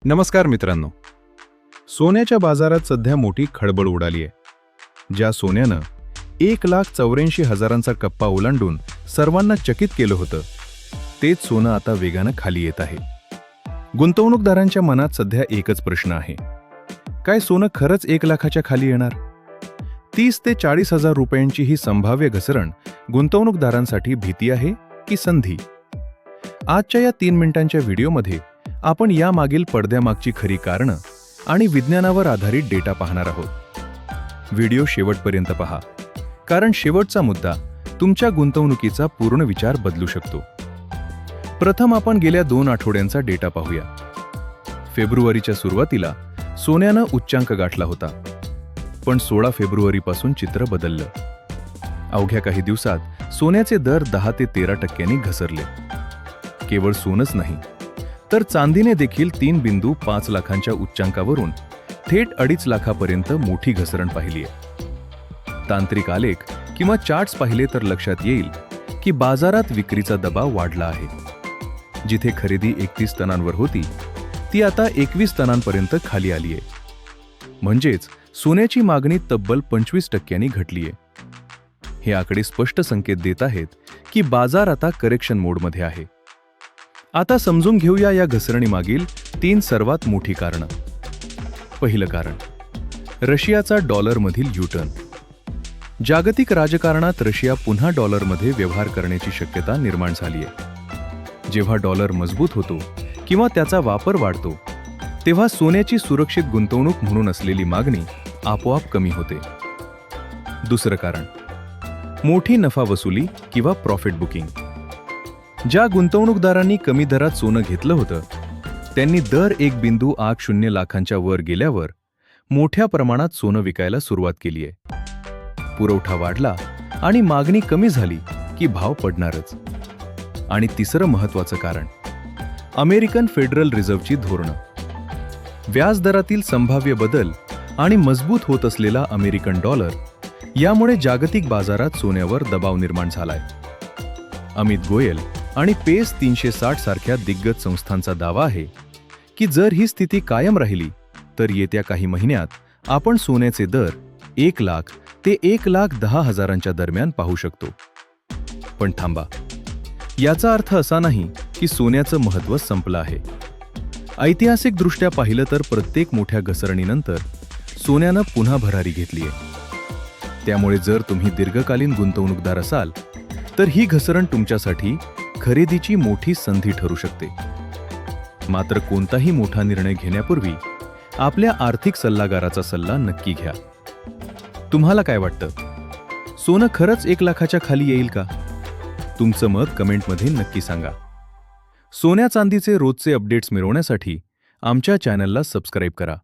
नमस्कार मित्रांनो. सोन्याच्या बाजारात सध्या मोठी खळबळ उडाली आहे. ज्या सोन्यानं 1,84,000चा कप्पा ओलांडून सर्वांना चकित केलं होतं, तेच सोनं आता वेगानं खाली येत आहे. गुंतवणूकदारांच्या मनात सध्या एकच प्रश्न आहे: काय सोनं खरंच 1,00,000च्या खाली येणार? 30 ते 40,000 रुपयांची ही संभाव्य घसरण गुंतवणूकदारांसाठी भीती आहे की संधी? आजच्या या 3 मिनिटांच्या व्हिडिओमध्ये आपण यामागील पडद्यामागची खरी कारणं आणि विज्ञानावर आधारित डेटा पाहणार आहोत. व्हिडिओ शेवटपर्यंत पहा, कारण शेवटचा मुद्दा तुमच्या गुंतवणुकीचा पूर्ण विचार बदलू शकतो. प्रथम आपण गेल्या 2 आठवड्यांचा डेटा पाहूया. फेब्रुवारीच्या सुरुवातीला सोन्यानं उच्चांक गाठला होता, पण 16 फेब्रुवारीपासून चित्र बदललं. अवघ्या काही दिवसात सोन्याचे दर 10 ते 13% घसरले. केवळ सोनच नाही, तर चांदीने देखील 3.5 लाखांच्या उच्चांकावरून थेट 2.5 लाखापर्यंत मोठी घसरण पाहिली आहे. तांत्रिक आलेख किंवा चार्ट्स पाहिले तर लक्षात येईल की बाजारात विक्रीचा दबाव वाढला आहे. जिथे खरेदी 31 टनांवर होती, ती आता 21 टनांपर्यंत खाली आली आहे. म्हणजेच सोन्याची मागणी तब्बल 25% घटली आहे. हे आकडे स्पष्ट संकेत देत आहेत की बाजार आता करेक्शन मोडमध्ये आहे. आता समजून घेऊया या घसरणीमागील 3 सर्वात मोठी कारणं. पहिलं कारण: रशियाचा डॉलरमधील युटर्न. जागतिक राजकारणात रशिया पुन्हा डॉलरमध्ये व्यवहार करण्याची शक्यता निर्माण झाली आहे. जेव्हा डॉलर मजबूत होतो किंवा त्याचा वापर वाढतो, तेव्हा सोन्याची सुरक्षित गुंतवणूक म्हणून असलेली मागणी आपोआप कमी होते. दुसरं कारण: मोठी नफा वसुली किंवा प्रॉफिट बुकिंग. ज्या गुंतवणूकदारांनी कमी दरात सोनं घेतलं होतं, त्यांनी दर 1.80 लाखांच्या वर गेल्यावर मोठ्या प्रमाणात सोनं विकायला सुरुवात केली आहे. पुरवठा वाढला आणि मागणी कमी झाली की भाव पडणारच. आणि तिसरं महत्त्वाचं कारण: अमेरिकन फेडरल रिझर्व्हची धोरणं. व्याजदरातील संभाव्य बदल आणि मजबूत होत असलेला अमेरिकन डॉलर यामुळे जागतिक बाजारात सोन्यावर दबाव निर्माण झालाय. अमित गोयल आणि पेस 360 सारख्या दिग्गज संस्थांचा दावा आहे की जर ही स्थिती कायम राहिली तर येत्या काही महिन्यात आपण सोन्याचे दर 1 लाख ते 1,10,000च्या दरम्यान पाहू शकतो. पण थांबा, याचा अर्थ असा नाही की सोन्याचं महत्त्व संपलं आहे. ऐतिहासिकदृष्ट्या पाहिलं तर प्रत्येक मोठ्या घसरणीनंतर सोन्यानं पुन्हा भरारी घेतली आहे. त्यामुळे जर तुम्ही दीर्घकालीन गुंतवणूकदार असाल तर ही घसरण तुमच्यासाठी खरेदीची मोठी संधी ठरू शकते. मात्र कोणताही मोठा निर्णय घेण्यापूर्वी आपल्या आर्थिक सल्लागाराचा सल्ला नक्की घ्या. तुम्हाला काय वाटतं? सोनं खरंच 1,00,000च्या खाली येईल का? तुमचं मत कमेंटमध्ये नक्की सांगा. सोन्या चांदीचे रोजचे अपडेट्स मिळवण्यासाठी आमच्या चॅनलला सबस्क्राईब करा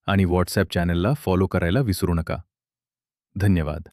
आणि व्हॉट्सॲप चॅनलला फॉलो करायला विसरू नका. धन्यवाद.